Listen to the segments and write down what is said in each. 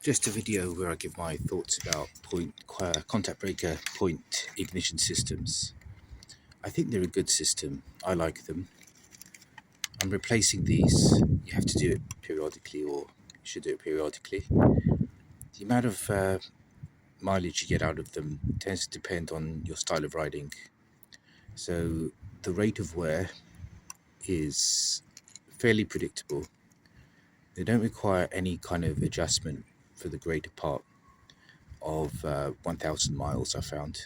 Just a video where I give my thoughts about contact breaker point ignition systems. I think they're a good system. I like them. I'm replacing these. You have to do it periodically, or you should do it periodically. The amount of mileage you get out of them tends to depend on your style of riding. So the rate of wear is fairly predictable. They don't require any kind of adjustment for the greater part of 1,000 miles, I found.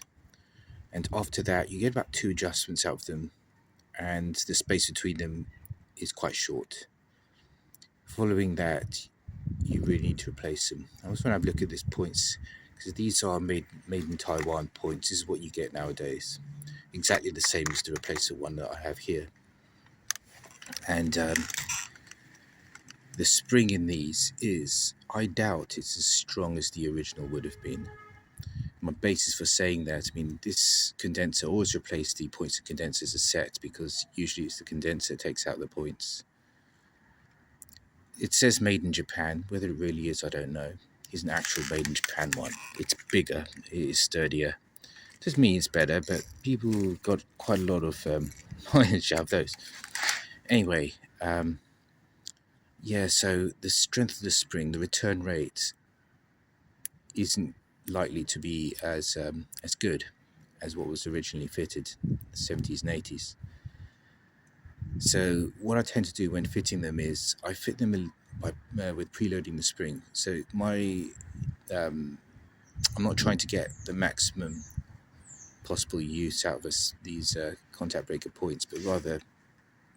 And after that, you get about 2 adjustments out of them, and the space between them is quite short. Following that, you really need to replace them. I was going to have a look at these points, because these are made in Taiwan points. This is what you get nowadays. Exactly the same as the replacer one that I have here. And the spring in these is, I doubt it's as strong as the original would have been. My basis for saying that, I mean, this condenser, always replace the points and condensers as set, because usually it's the condenser that takes out the points. It says made in Japan. Whether it really is, I don't know. It's an actual made in Japan one. It's bigger, it is sturdier. Doesn't mean it's better, but people got quite a lot of mileage out of those. Anyway, yeah, so the strength of the spring, the return rate isn't likely to be as good as what was originally fitted in the 70s and 80s. So what I tend to do when fitting them is I fit them with preloading the spring. So I'm not trying to get the maximum possible use out of these contact breaker points, but rather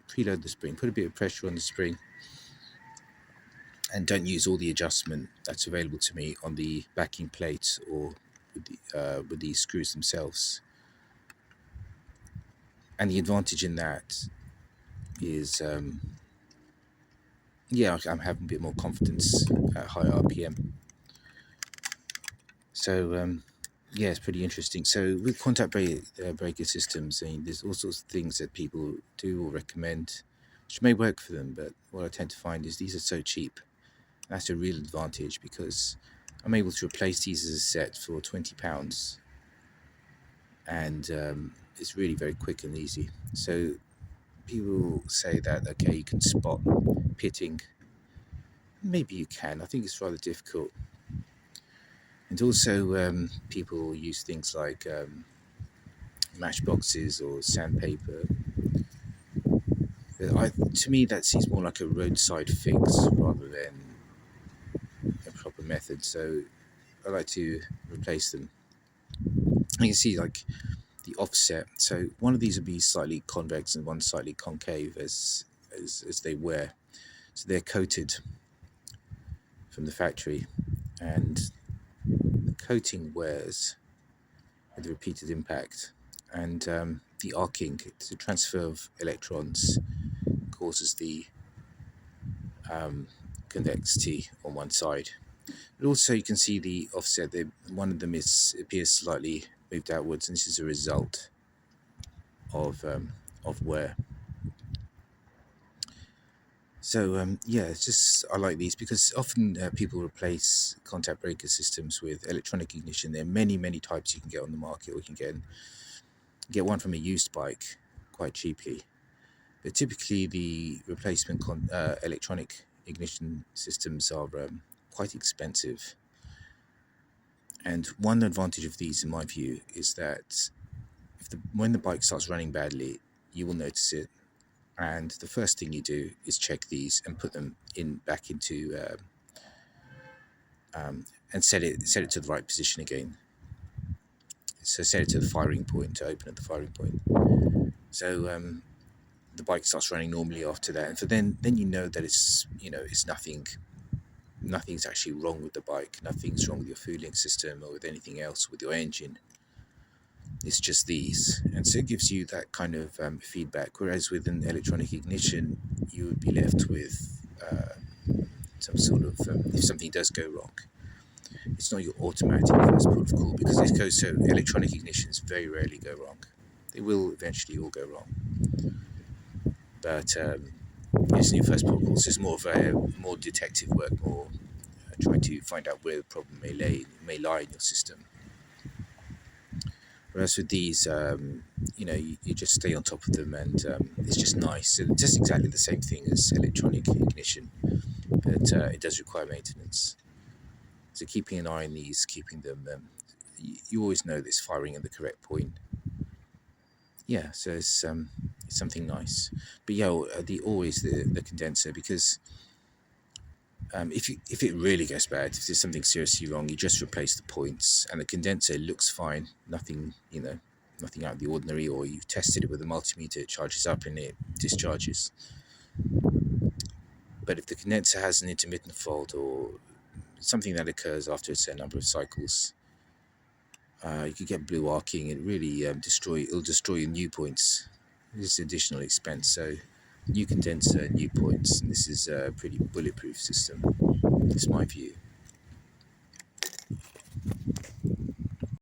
preload the spring, put a bit of pressure on the spring, and don't use all the adjustment that's available to me on the backing plates or with the screws themselves. And the advantage in that is, yeah, I'm having a bit more confidence at high RPM. So, yeah, it's pretty interesting. So with contact breaker systems, I mean, there's all sorts of things that people do or recommend, which may work for them, but what I tend to find is these are so cheap. That's a real advantage, because I'm able to replace these as a set for £20, and it's really very quick and easy. So people say that, okay, you can spot pitting. Maybe you can. I think it's rather difficult. And also people use things like matchboxes or sandpaper. To me, that seems more like a roadside fix rather than a proper method. So I like to replace them. You can see like the offset. So one of these will be slightly convex and one slightly concave as they wear. So they're coated from the factory, and the coating wears with repeated impact, and the arcing, the transfer of electrons, causes the convexity on one side. But also you can see the offset. One of them appears slightly moved outwards, and this is a result of wear. So yeah, it's just, I like these because often people replace contact breaker systems with electronic ignition. There are many types you can get on the market, or you can get one from a used bike quite cheaply. But typically the replacement electronic ignition systems are quite expensive. And one advantage of these, in my view, is that when the bike starts running badly, you will notice it. And the first thing you do is check these and put them back into and set it to the right position again. So set it to the firing point, to open at the firing point. So the bike starts running normally after that, and then you know that it's nothing's actually wrong with the bike. Nothing's wrong with your fueling system or with anything else with your engine. It's just these, and so it gives you that kind of feedback. Whereas with an electronic ignition, you would be left with some sort of if something does go wrong, it's not your automatic first port of call, because it goes so electronic ignitions very rarely go wrong. They will eventually all go wrong, but it's your first port of call. So it's more of more detective work, more trying to find out where the problem may lie in your system. Whereas with these, you just stay on top of them, and it's just nice. It's just exactly the same thing as electronic ignition, but it does require maintenance. So keeping an eye on these, keeping them, you always know that it's firing at the correct point. Yeah, so it's something nice. But yeah, always the condenser, because if it really goes bad, if there's something seriously wrong, you just replace the points, and the condenser looks fine, nothing out of the ordinary. Or you've tested it with a multimeter, it charges up and it discharges. But if the condenser has an intermittent fault or something that occurs after a certain number of cycles, you could get blue arcing. It really it'll destroy your new points. This is additional expense. So new condenser, new points, and this is a pretty bulletproof system. It's my view.